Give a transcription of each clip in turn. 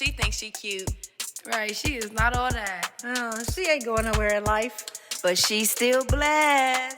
she thinks she cute. Right, she is not all that. She ain't going nowhere in life. But she's still blessed.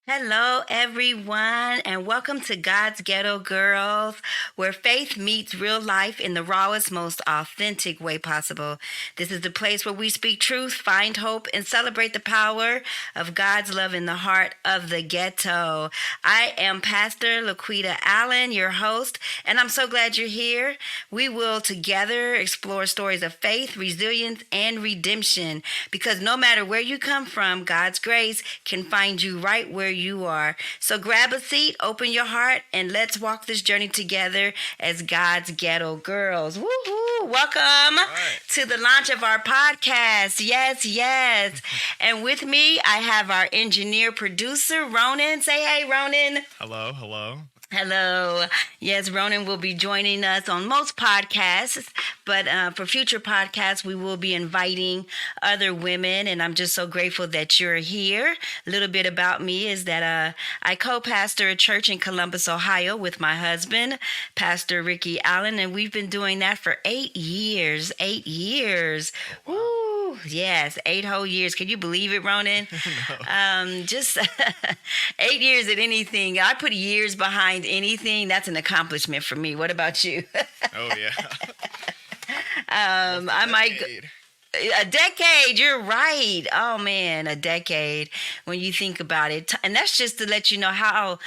Hello, everyone, and welcome to God's Ghetto Girls, where faith meets real life in the rawest, most authentic way possible. This is the place where we speak truth, find hope, and celebrate the power of God's love in the heart of the ghetto. I am Pastor Laquita Allen, your host, and I'm so glad you're here. We will together explore stories of faith, resilience, and redemption, because no matter where you come from, God's grace can find you right where you are. So grab a seat, open your heart, and let's walk this journey together as God's Ghetto Girls. Woohoo! Welcome to the launch of our podcast. Yes, yes. And with me, I have our engineer producer, Ronan. Say hey, Ronan. Hello, hello. Hello. Yes, Ronan will be joining us on most podcasts, but for future podcasts, we will be inviting other women, and I'm just so grateful that you're here. A little bit about me is that I co-pastor a church in Columbus, Ohio with my husband, Pastor Ricky Allen, and we've been doing that for 8 years. 8 years. Wow. Woo. Yes, 8 whole years. Can you believe it, Ronan? No. Just 8 years at anything. I put years behind anything. That's an accomplishment for me. What about you? Oh, yeah. I might go. Decade. A decade, you're right. Oh man, a decade when you think about it. And that's just to let you know how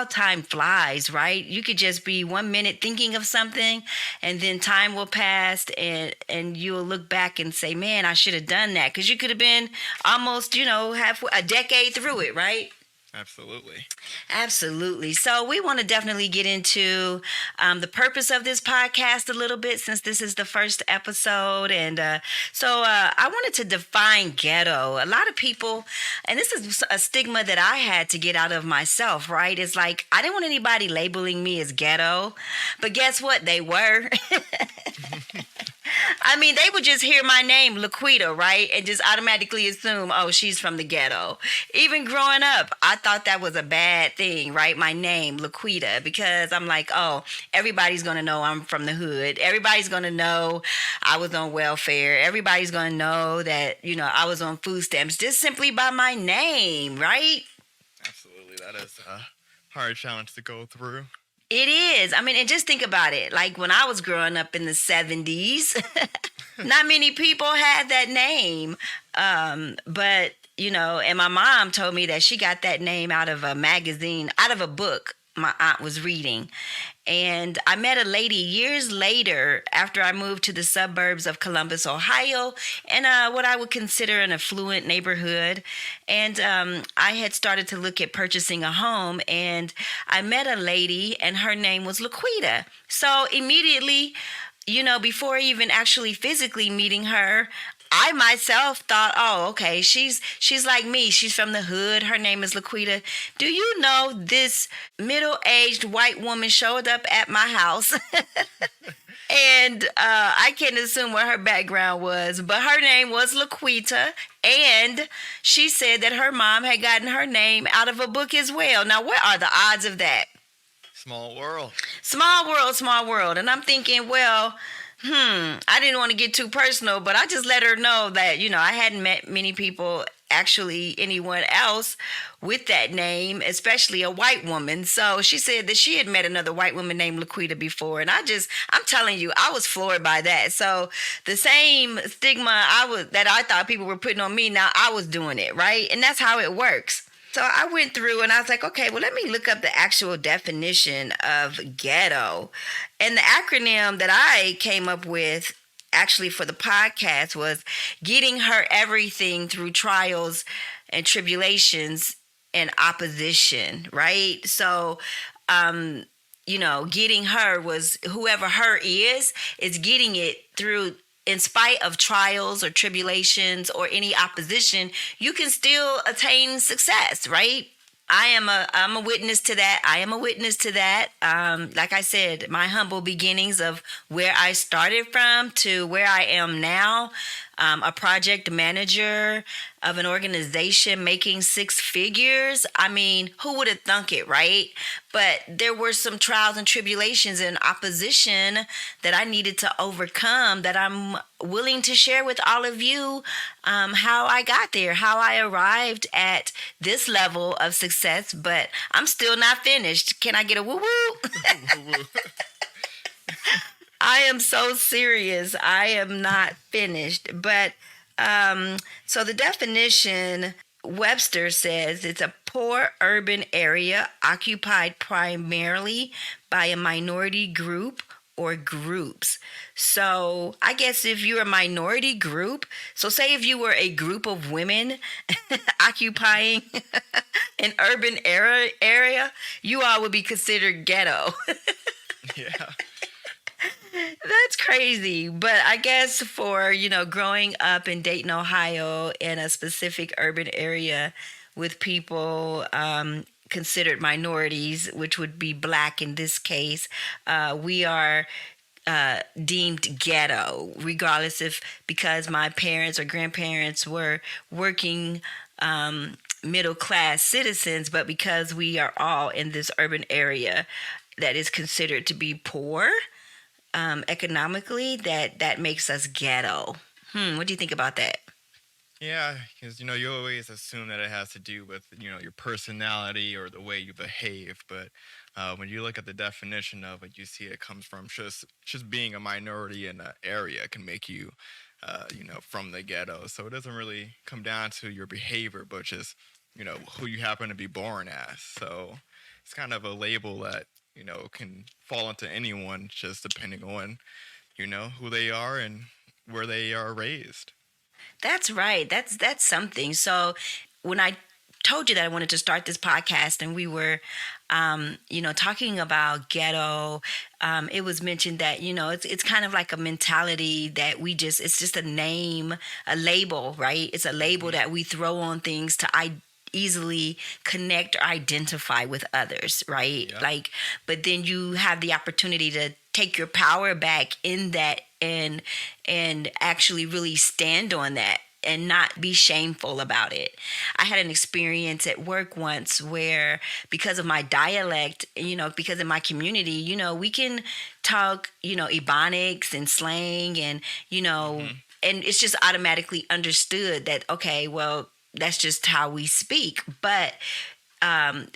time flies, right? You could just be 1 minute thinking of something and then time will pass and you'll look back and say, man, I should have done that. Because you could have been almost, halfway, a decade through it, right? Absolutely. Absolutely. So we want to definitely get into the purpose of this podcast a little bit since this is the first episode. And so I wanted to define ghetto. A lot of people, and this is a stigma that I had to get out of myself, right? It's like I didn't want anybody labeling me as ghetto, but guess what? They were. I mean, they would just hear my name, Laquita, right? And just automatically assume, oh, she's from the ghetto. Even growing up, I thought that was a bad thing, right? My name, Laquita, because I'm like, oh, everybody's going to know I'm from the hood. Everybody's going to know I was on welfare. Everybody's going to know that, I was on food stamps just simply by my name, right? Absolutely. That is a hard challenge to go through. It is. I mean, and just think about it. Like when I was growing up in the 70s, not many people had that name. But, and my mom told me that she got that name out of a magazine, out of a book my aunt was reading. And I met a lady years later after I moved to the suburbs of Columbus, Ohio, in what I would consider an affluent neighborhood. And I had started to look at purchasing a home, and I met a lady, and her name was Laquita. So immediately, before even actually physically meeting her, I myself thought, oh, okay, she's like me. She's from the hood. Her name is Laquita. Do you know this middle-aged white woman showed up at my house? And I can't assume what her background was, but her name was Laquita. And she said that her mom had gotten her name out of a book as well. Now, what are the odds of that? Small world. Small world, small world. And I'm thinking, well, I didn't want to get too personal, but I just let her know that, I hadn't met many people, actually anyone else with that name, especially a white woman. So she said that she had met another white woman named Laquita before. And I'm telling you, I was floored by that. So the same stigma that I thought people were putting on me, now I was doing it, right? And that's how it works. So I went through and I was like, okay, well, let me look up the actual definition of ghetto. And the acronym that I came up with actually for the podcast was getting her everything through trials and tribulations and opposition, right? So, getting her was whoever her is getting it through. In spite of trials or tribulations or any opposition, you can still attain success, right? I'm a witness to that. I am a witness to that. Like I said, my humble beginnings of where I started from to where I am now, a project manager of an organization making six figures. I mean, who would have thunk it, right? But there were some trials and tribulations and opposition that I needed to overcome that I'm willing to share with all of you, how I got there, how I arrived at this level of success, but I'm still not finished. Can I get a woo woo? I am so serious. I am not finished. But so the definition, Webster says it's a poor urban area occupied primarily by a minority group or groups. So I guess if you're a minority group, so say if you were a group of women occupying an urban area, you all would be considered ghetto. Yeah. That's crazy. But I guess for, growing up in Dayton, Ohio, in a specific urban area with people considered minorities, which would be black in this case, we are deemed ghetto, regardless if because my parents or grandparents were working middle class citizens, but because we are all in this urban area that is considered to be poor economically, that makes us ghetto. What do you think about that? Yeah, because you always assume that it has to do with your personality or the way you behave, but when you look at the definition of it, you see it comes from just being a minority in an area can make you, from the ghetto. So it doesn't really come down to your behavior, but just who you happen to be born as. So it's kind of a label that can fall into anyone just depending on who they are and where they are raised. That's right. That's something. So when I told you that I wanted to start this podcast and we were talking about ghetto, it was mentioned that it's kind of like a mentality that it's just a name, a label, right? It's a label that we throw on things to easily connect or identify with others, right? Yep. Like, but then you have the opportunity to take your power back in that and actually really stand on that and not be shameful about it. I had an experience at work once where, because of my dialect, because in my community, we can talk, Ebonics and slang and, and it's just automatically understood that, okay, well, that's just how we speak. But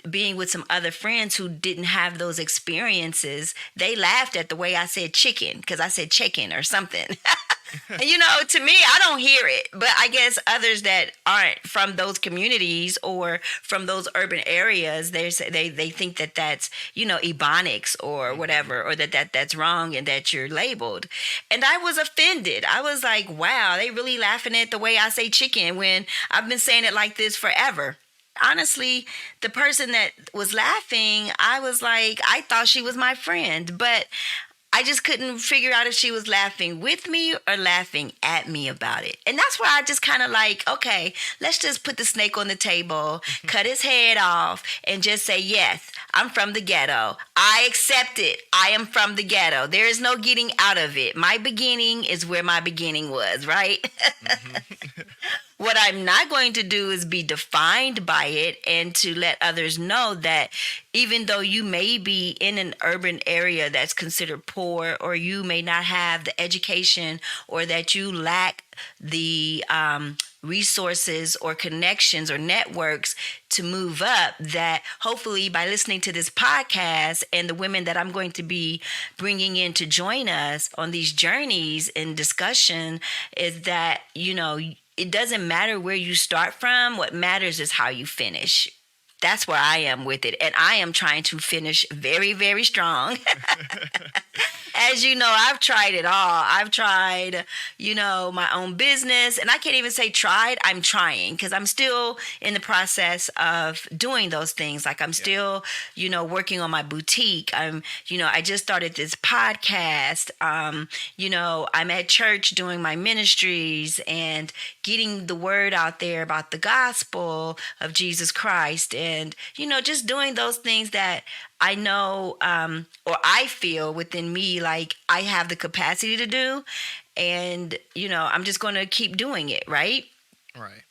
being with some other friends who didn't have those experiences, they laughed at the way I said chicken because I said chicken or something. And, to me, I don't hear it. But I guess others that aren't from those communities or from those urban areas, they think that that's, Ebonics or whatever, or that's wrong and that you're labeled. And I was offended. I was like, wow, they really laughing at the way I say chicken when I've been saying it like this forever. Honestly, the person that was laughing, I was like, I thought she was my friend, but I just couldn't figure out if she was laughing with me or laughing at me about it. And that's where I just kind of like, okay, let's just put the snake on the table, cut his head off, and just say, yes, I'm from the ghetto. I accept it. I am from the ghetto. There is no getting out of it. My beginning is where my beginning was, right? What I'm not going to do is be defined by it and to let others know that even though you may be in an urban area that's considered poor, or you may not have the education, or that you lack the resources or connections or networks to move up, that hopefully by listening to this podcast and the women that I'm going to be bringing in to join us on these journeys in discussion, is that, it doesn't matter where you start from. What matters is how you finish. That's where I am with it. And I am trying to finish very, very strong. As you know, I've tried it all. I've tried, my own business. And I can't even say tried. I'm trying because I'm still in the process of doing those things. Like I'm still, working on my boutique. I just started this podcast. I'm at church doing my ministries and getting the word out there about the gospel of Jesus Christ. And, just doing those things that I know, or I feel within me like I have the capacity to do. and I'm just going to keep doing it, right? Right.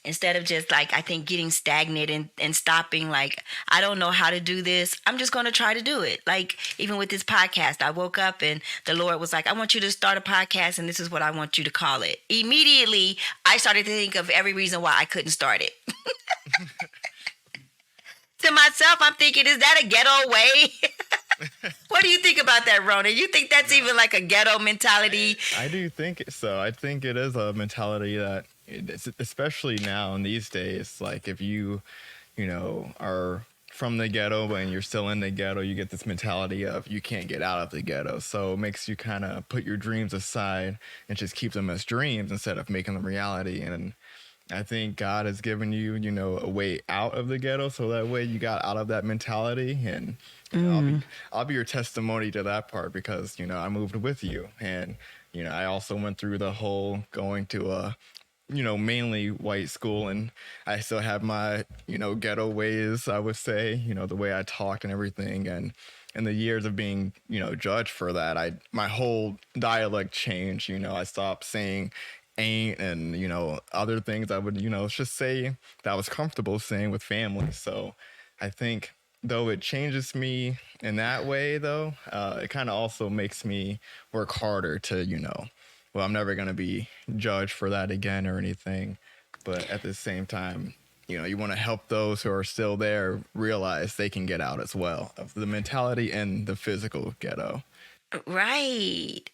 Instead of just like, I think, getting stagnant and stopping, like, I don't know how to do this, I'm just going to try to do it. Like, even with this podcast, I woke up and the Lord was like, I want you to start a podcast and this is what I want you to call it. Immediately I started to think of every reason why I couldn't start it. To myself, I'm thinking, is that a ghetto way? What do you think about that, Ronan? You think that's even like a ghetto mentality? I do think so. I think it is a mentality that, especially now in these days, like if are from the ghetto and you're still in the ghetto, you get this mentality of you can't get out of the ghetto. So it makes you kind of put your dreams aside and just keep them as dreams instead of making them reality. And I think God has given you, a way out of the ghetto, so that way you got out of that mentality, and I'll be your testimony to that part because I moved with you, and I also went through the whole going to a mainly white school, and I still have my ghetto ways. I would say the way I talked and everything, and in the years of being judged for that, my whole dialect changed. I stopped saying ain't and other things I would just say that I was comfortable saying with family. So I think though it changes me in that way, though it kind of also makes me work harder to well, I'm never going to be judged for that again or anything, but at the same time you want to help those who are still there realize they can get out as well of the mentality and the physical ghetto. Right.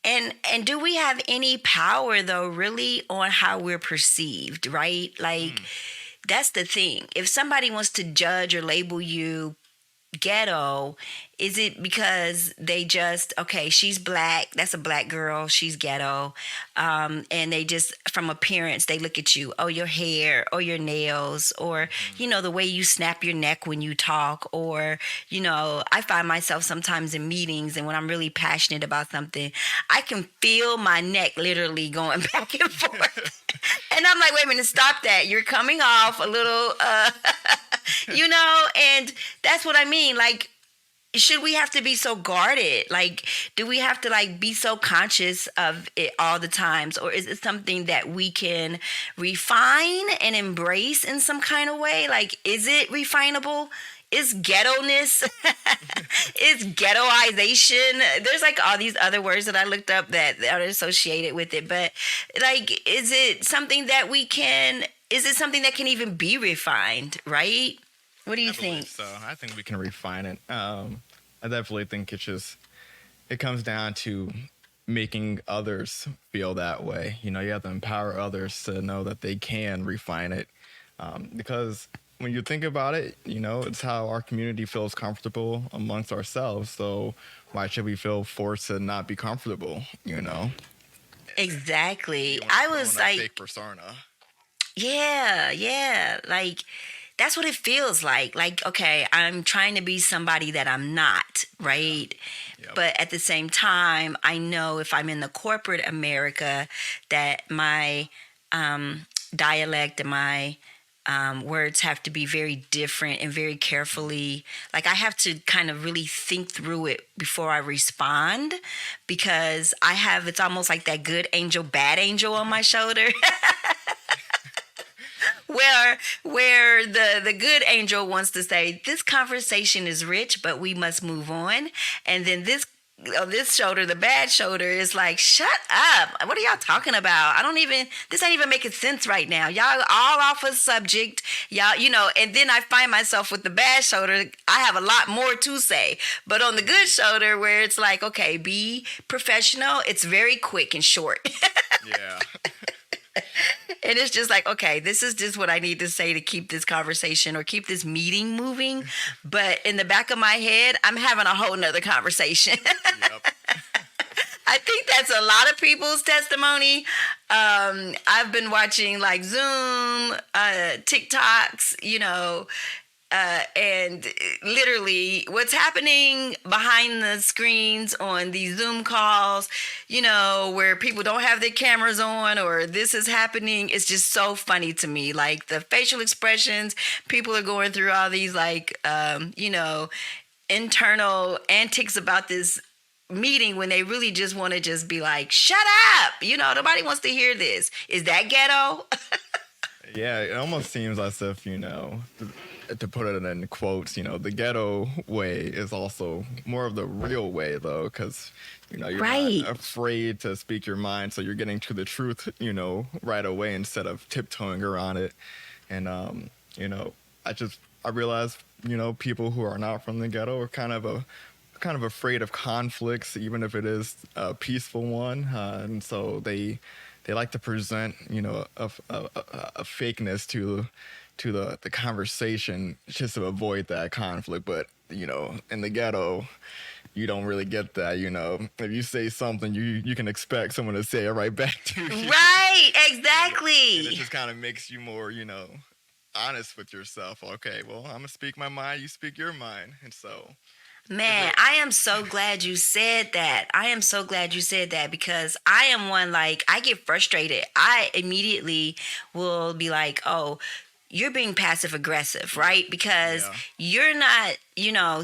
And do we have any power though, really, on how we're perceived, right? Like, that's the thing. If somebody wants to judge or label you ghetto, is it because they just, okay, she's black, that's a black girl, she's ghetto, and they just, from appearance, they look at you, oh, your hair or your nails, or the way you snap your neck when you talk, or I find myself sometimes in meetings, and when I'm really passionate about something, I can feel my neck literally going back and forth. And I'm like, wait a minute, stop that, you're coming off a little and that's what I mean. Like, should we have to be so guarded? Like, do we have to like be so conscious of it all the times? Or is it something that we can refine and embrace in some kind of way? Like, is it refinable? Is ghetto-ness? Is ghettoization? There's like all these other words that I looked up that are associated with it. But like, is it something that can even be refined, right? What do you think? So I think we can refine it. I definitely think it comes down to making others feel that way. You have to empower others to know that they can refine it. Because when you think about it, it's how our community feels comfortable amongst ourselves. So why should we feel forced to not be comfortable? Exactly. I was like, fake persona. Yeah. Like, that's what it feels like. Like, okay, I'm trying to be somebody that I'm not, right? Yep. But at the same time, I know if I'm in the corporate America that my dialect and my words have to be very different and very carefully. Like, I have to kind of really think through it before I respond, because it's almost like that good angel, bad angel on my shoulder. where the good angel wants to say, this conversation is rich, but we must move on. And then this shoulder, the bad shoulder, is like, shut up. What are y'all talking about? This ain't even making sense right now. Y'all all off a subject. Y'all, and then I find myself with the bad shoulder. I have a lot more to say. But on the good shoulder, where it's like, okay, be professional, it's very quick and short. Yeah. And it's just like, okay, this is just what I need to say to keep this conversation or keep this meeting moving. But in the back of my head, I'm having a whole nother conversation. Yep. I think that's a lot of people's testimony. I've been watching like Zoom, TikToks, and literally what's happening behind the screens on these Zoom calls, where people don't have their cameras on or this is happening. It's just so funny to me. Like, the facial expressions, people are going through all these like, internal antics about this meeting when they really just want to just be like, shut up. Nobody wants to hear this. Is that ghetto? Yeah, it almost seems as if, to put it in quotes, the ghetto way is also more of the real way, though, because, you're Right. not afraid to speak your mind, so you're getting to the truth, right away instead of tiptoeing around it. And, I realize, people who are not from the ghetto are kind of afraid of conflicts, even if it is a peaceful one, and so they like to present, a fakeness to the conversation just to avoid that conflict. But in the ghetto, you don't really get that. If you say something, you can expect someone to say it right back to you. Right, And exactly. it just kind of makes you more, honest with yourself. Okay, well, I'm gonna speak my mind. You speak your mind, and so. Man, I am so glad you said that. I am so glad you said that because I am one, like, I get frustrated. I immediately will be like, oh, you're being passive aggressive, right? Because Yeah. you're not,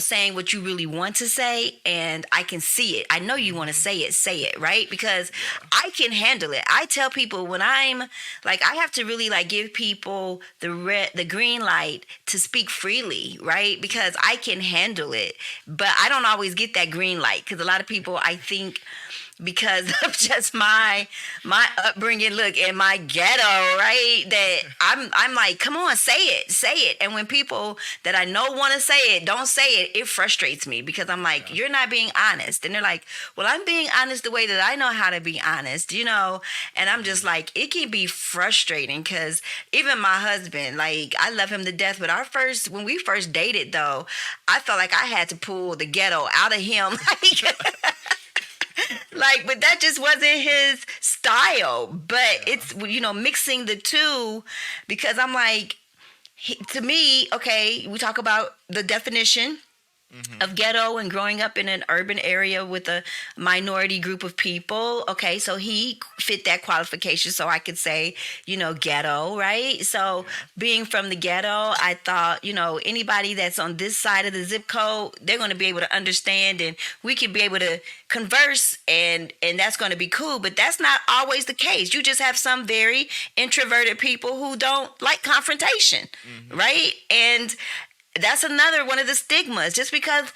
saying what you really want to say, and I can see it. I know you want to say it, right? Because I can handle it. I tell people when I'm like, I have to really like give people the green light to speak freely, right? Because I can handle it, but I don't always get that green light because a lot of people, I think, because of just my upbringing, look, in my ghetto, right? That I'm like, come on, say it. And when people that I know want to say it don't say it, it frustrates me because I'm like, you're not being honest. And they're like, well, I'm being honest the way that I know how to be honest, And I'm just like, it can be frustrating because even my husband, like, I love him to death, but when we first dated, though, I felt like I had to pull the ghetto out of him. But that just wasn't his style. But it's, mixing the two because I'm like, to me, okay, we talk about the definition of ghetto and growing up in an urban area with a minority group of people. Okay, so he fit that qualification, so I could say, ghetto, right? So being from the ghetto, I thought, anybody that's on this side of the zip code, they're going to be able to understand and we could be able to converse and that's going to be cool. But that's not always the case. You just have some very introverted people who don't like confrontation, right? And that's another one of the stigmas. Just because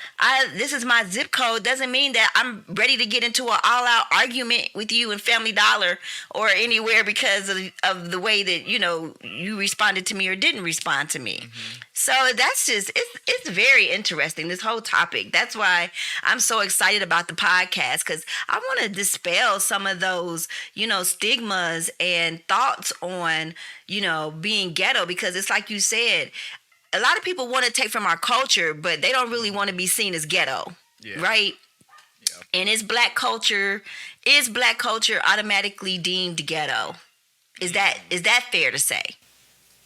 this is my zip code doesn't mean that I'm ready to get into an all-out argument with you in Family Dollar or anywhere because of the way that you responded to me or didn't respond to me. So that's just it's very interesting, this whole topic. That's why I'm so excited about the podcast because I want to dispel some of those stigmas and thoughts on being ghetto because it's like you said. A lot of people want to take from our culture, but they don't really want to be seen as ghetto, right? Yeah. And is black culture automatically deemed ghetto? Is that fair to say?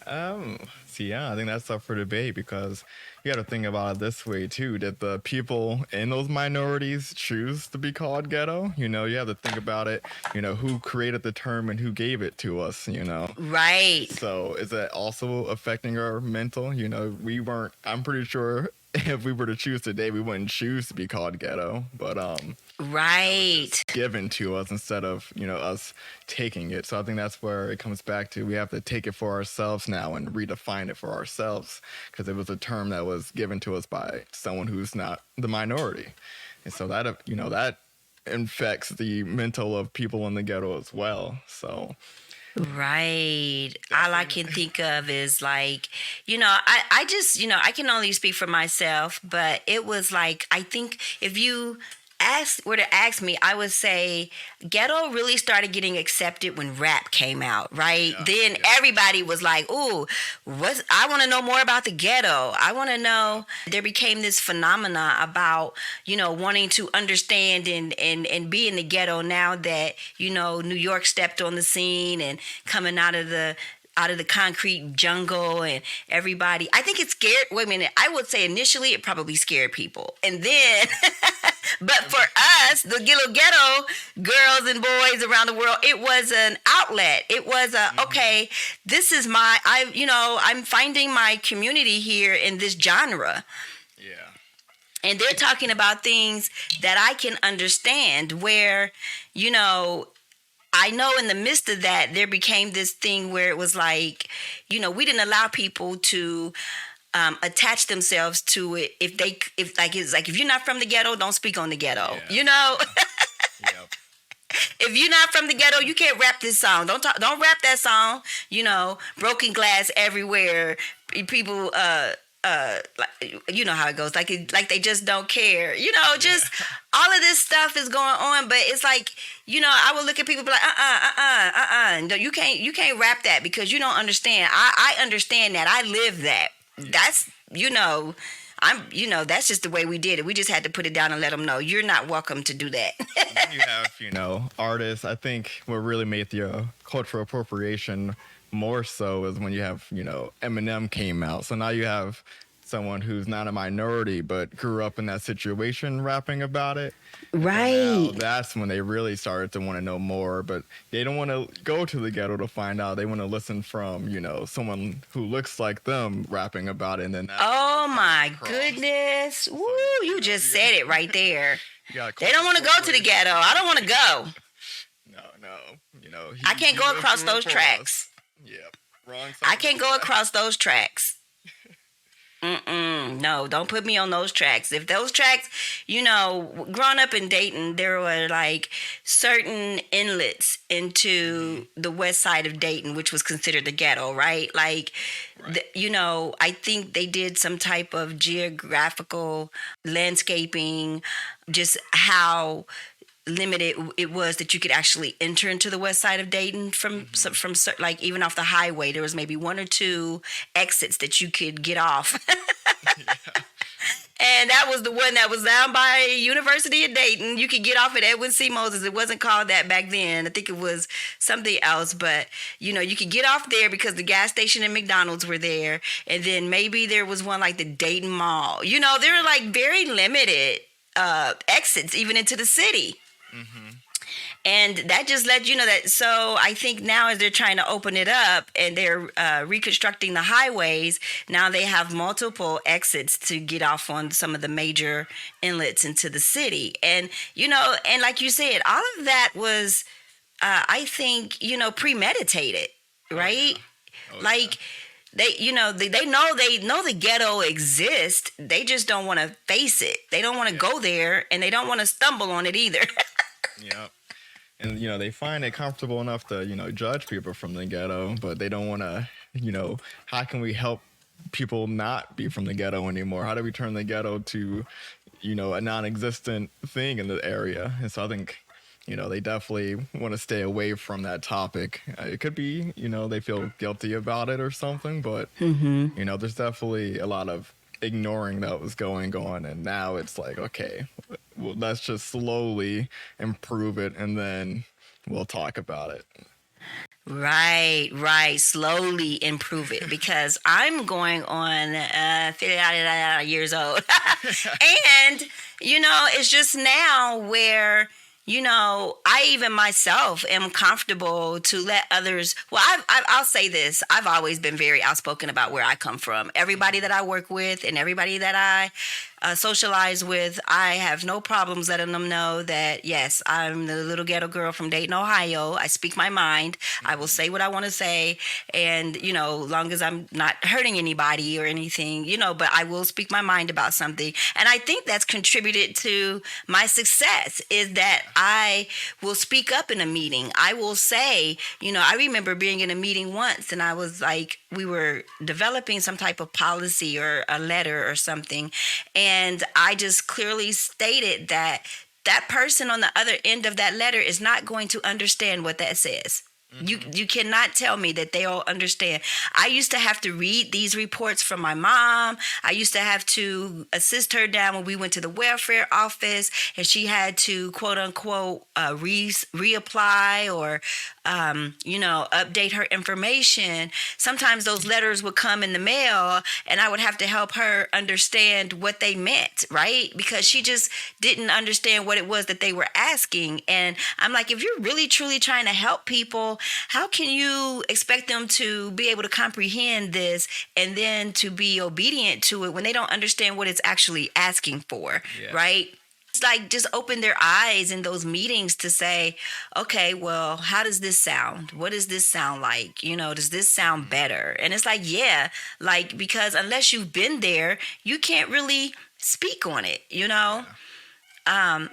I think that's up for debate because you got to think about it this way too. Did the people in those minorities choose to be called ghetto? You have to think about it. Who created the term and who gave it to us? Right. So is that also affecting our mental? I'm pretty sure if we were to choose today, we wouldn't choose to be called ghetto, but right, given to us instead of us taking it. So I think that's where it comes back to. We have to take it for ourselves now and redefine it for ourselves because it was a term that was given to us by someone who's not the minority, and so that that infects the mental of people in the ghetto as well. So. Right. All I can think of is like, I just, I can only speak for myself, but it was like, I think if you were to ask me, I would say ghetto really started getting accepted when rap came out, right? Then everybody was like, ooh, I want to know more about the ghetto. I want to know. There became this phenomena about, wanting to understand and be in the ghetto now that, New York stepped on the scene and coming out of the concrete jungle and everybody. I think it scared. Wait a minute. I would say initially it probably scared people. And then, but for us, the little ghetto girls and boys around the world, it was an outlet. It was okay, this is I'm finding my community here in this genre. Yeah. And they're talking about things that I can understand where, you know, I know in the midst of that, there became this thing where it was like, we didn't allow people to attach themselves to it. If you're not from the ghetto, don't speak on the ghetto. Yeah. Yep. If you're not from the ghetto, you can't rap this song. Don't rap that song. Broken glass everywhere. People, you know how it goes. Like they just don't care. Just all of this stuff is going on. But it's like, I would look at people and be like, No, you can't rap that because you don't understand. I understand that. I live that. That's, that's just the way we did it. We just had to put it down and let them know you're not welcome to do that. You have, artists. I think what really made the cultural appropriation more so is when you have, Eminem came out. So now you have someone who's not a minority but grew up in that situation rapping about it. Right. Now, that's when they really started to want to know more, but they don't want to go to the ghetto to find out. They want to listen from, someone who looks like them rapping about it. And then oh my goodness. Woo, you just said it right there. They don't want to go to the ghetto. I don't want to go. No. I can't go across those tracks. Yep. Wrong. I can't go across those tracks. No, don't put me on those tracks. If those tracks, growing up in Dayton, there were like certain inlets into the west side of Dayton, which was considered the ghetto, right? Like, right. I think they did some type of geographical landscaping, just how limited it was that you could actually enter into the west side of Dayton from like even off the highway. There was maybe one or two exits that you could get off. And that was the one that was down by University of Dayton. You could get off at Edwin C. Moses. It wasn't called that back then. I think it was something else. But, you could get off there because the gas station and McDonald's were there. And then maybe there was one like the Dayton Mall. There were like very limited exits even into the city. Mm-hmm. And that just let you know that. So I think now as they're trying to open it up and they're reconstructing the highways, now they have multiple exits to get off on some of the major inlets into the city. And, and like you said, all of that was, I think, premeditated, right? Oh, like, yeah. They know the ghetto exists. They just don't want to face it. They don't want to go there, and they don't want to stumble on it either. Yeah. And, they find it comfortable enough to, judge people from the ghetto, but they don't want to, how can we help people not be from the ghetto anymore? How do we turn the ghetto to, a non-existent thing in the area? And so I think, they definitely want to stay away from that topic. It could be, they feel guilty about it or something, but, there's definitely a lot of ignoring that was going on. And now it's like, okay, well, let's just slowly improve it and then we'll talk about it. Right. Slowly improve it because I'm going on 50 years old. And, it's just now where, I even myself am comfortable to let others. Well, I'll say this. I've always been very outspoken about where I come from. Everybody that I work with and everybody that I socialize with, I have no problems letting them know that, yes, I'm the little ghetto girl from Dayton, Ohio. I speak my mind. I will say what I want to say. And, long as I'm not hurting anybody or anything, but I will speak my mind about something. And I think that's contributed to my success is that I will speak up in a meeting. I will say, I remember being in a meeting once and I was like, we were developing some type of policy or a letter or something. And I just clearly stated that person on the other end of that letter is not going to understand what that says. Mm-hmm. You cannot tell me that they all understand. I used to have to read these reports from my mom. I used to have to assist her down when we went to the welfare office and she had to quote unquote reapply or update her information. Sometimes those letters would come in the mail and I would have to help her understand what they meant, right? Because she just didn't understand what it was that they were asking. And I'm like, if you're really truly trying to help people, how can you expect them to be able to comprehend this and then to be obedient to it when they don't understand what it's actually asking for, Yeah. right? It's like just open their eyes in those meetings to say, okay, well, how does this sound? What does this sound like? Does this sound better? And it's like, yeah, like, because unless you've been there, you can't really speak on it, Yeah.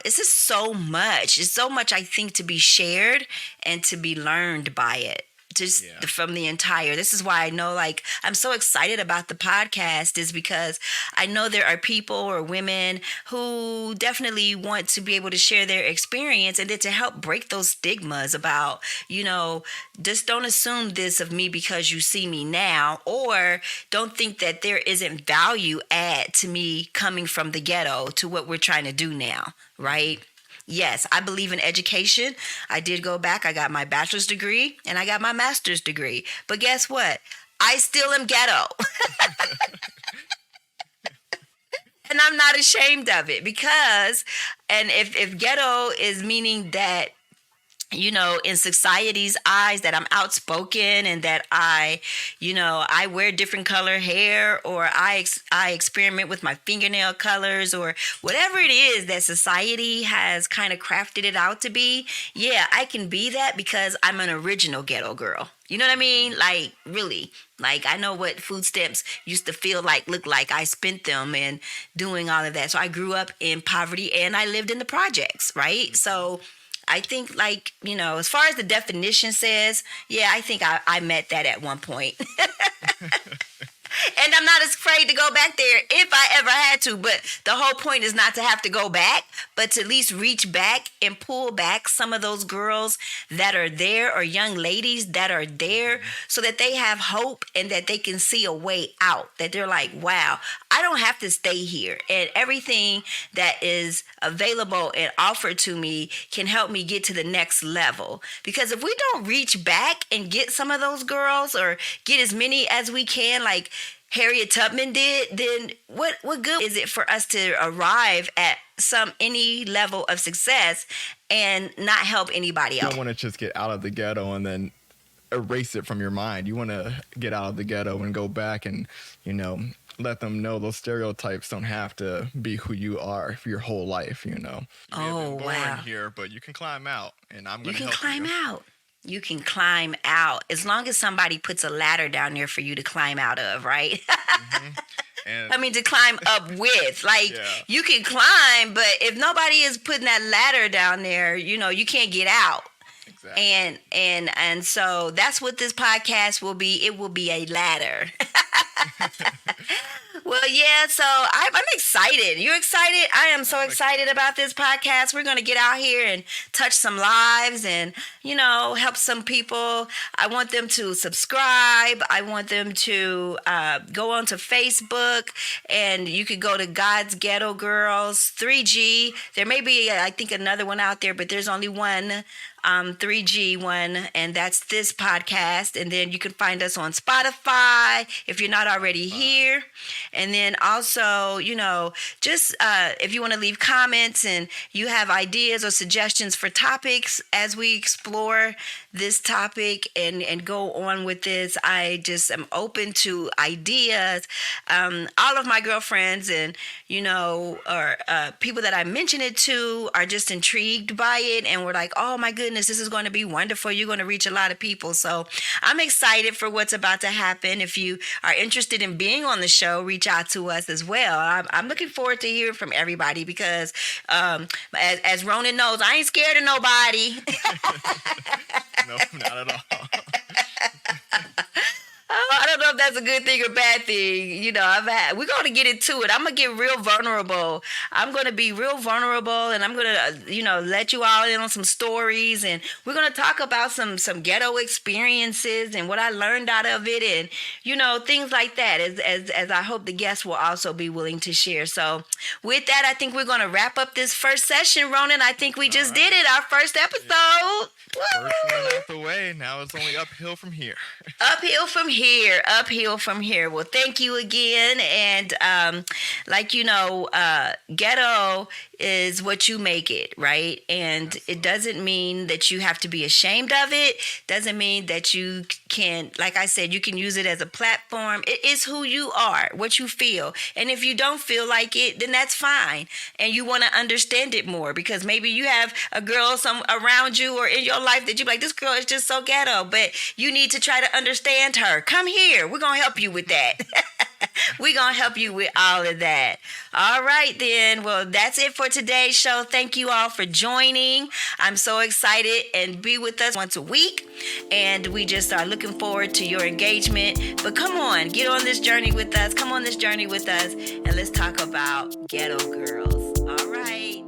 It's just so much. It's so much, I think, to be shared and to be learned by it. Just Yeah. from the entire. This is why I know, like, I'm so excited about the podcast, is because I know there are people or women who definitely want to be able to share their experience and then to help break those stigmas about, just don't assume this of me because you see me now, or don't think that there isn't value add to me coming from the ghetto to what we're trying to do now, right? Yes, I believe in education. I did go back. I got my bachelor's degree and I got my master's degree. But guess what? I still am ghetto. And I'm not ashamed of it because, and if ghetto is meaning that, in society's eyes, that I'm outspoken and that I wear different color hair, or I experiment with my fingernail colors, or whatever it is that society has kind of crafted it out to be. Yeah, I can be that because I'm an original ghetto girl. You know what I mean? Like, really. Like, I know what food stamps used to look like. I spent them and doing all of that. So I grew up in poverty and I lived in the projects, right? So I think, like, as far as the definition says, yeah, I think I met that at one point. And I'm not as afraid to go back there if I ever had to. But the whole point is not to have to go back, but to at least reach back and pull back some of those girls that are there, or young ladies that are there, so that they have hope and that they can see a way out. That they're like, wow, I don't have to stay here. And everything that is available and offered to me can help me get to the next level. Because if we don't reach back and get some of those girls, or get as many as we can, like Harriet Tubman did, then what good is it for us to arrive at any level of success and not help anybody You else? don't want to just get out of the ghetto and then erase it from your mind. You want to get out of the ghetto and go back and, let them know those stereotypes don't have to be who you are for your whole life, You may have Oh, been born wow. here, but you can climb out, and I'm You going to can help climb you. out. You can climb out as long as somebody puts a ladder down there for you to climb out of, right? And I mean, to climb up with. Like, Yeah. you can climb, but if nobody is putting that ladder down there, you can't get out. exactly. And so that's what this podcast will be. It will be a ladder. Well, yeah, so I'm excited. You excited? I am so I'm excited about this podcast. We're going to get out here and touch some lives and, help some people. I want them to subscribe. I want them to go onto Facebook, and you could go to God's Ghetto Girls 3G. There may be, I think, another one out there, but there's only one 3G one, and that's this podcast. And then you can find us on Spotify if you're not already here. And then also, just if you want to leave comments and you have ideas or suggestions for topics as we explore this topic and go on with this, I just am open to ideas. All of my girlfriends and, or people that I mention it to are just intrigued by it, and we're like, oh my goodness, this is going to be wonderful. You're going to reach a lot of people. So I'm excited for what's about to happen. If you are interested in being on the show, reach out to us as well. I'm looking forward to hearing from everybody because as Ronan knows, I ain't scared of nobody. No, not at all. I don't know if that's a good thing or bad thing. We're going to get into it. I'm going to get real vulnerable. I'm going to be real vulnerable, and I'm going to, let you all in on some stories, and we're going to talk about some ghetto experiences and what I learned out of it, and, things like that, as I hope the guests will also be willing to share. So with that, I think we're going to wrap up this first session, Ronan. I think we just did it, our first episode. First one out the way. Now it's only uphill from here. Uphill from here. uphill from here. Well, thank you again. And ghetto is what you make it, right? And it doesn't mean that you have to be ashamed of it. Doesn't mean that you can, like I said, you can use it as a platform. It is who you are, what you feel. And if you don't feel like it, then that's fine. And you want to understand it more, because maybe you have a girl around you or in your life that you're like, this girl is just so ghetto, but you need to try to understand her. Come here. We're going to help you with that. We're going to help you with all of that. All right, then. Well, that's it for today's show. Thank you all for joining. I'm so excited, and be with us once a week. And we just are looking forward to your engagement. But come on, get on this journey with us. Come on this journey with us, and let's talk about ghetto girls. All right.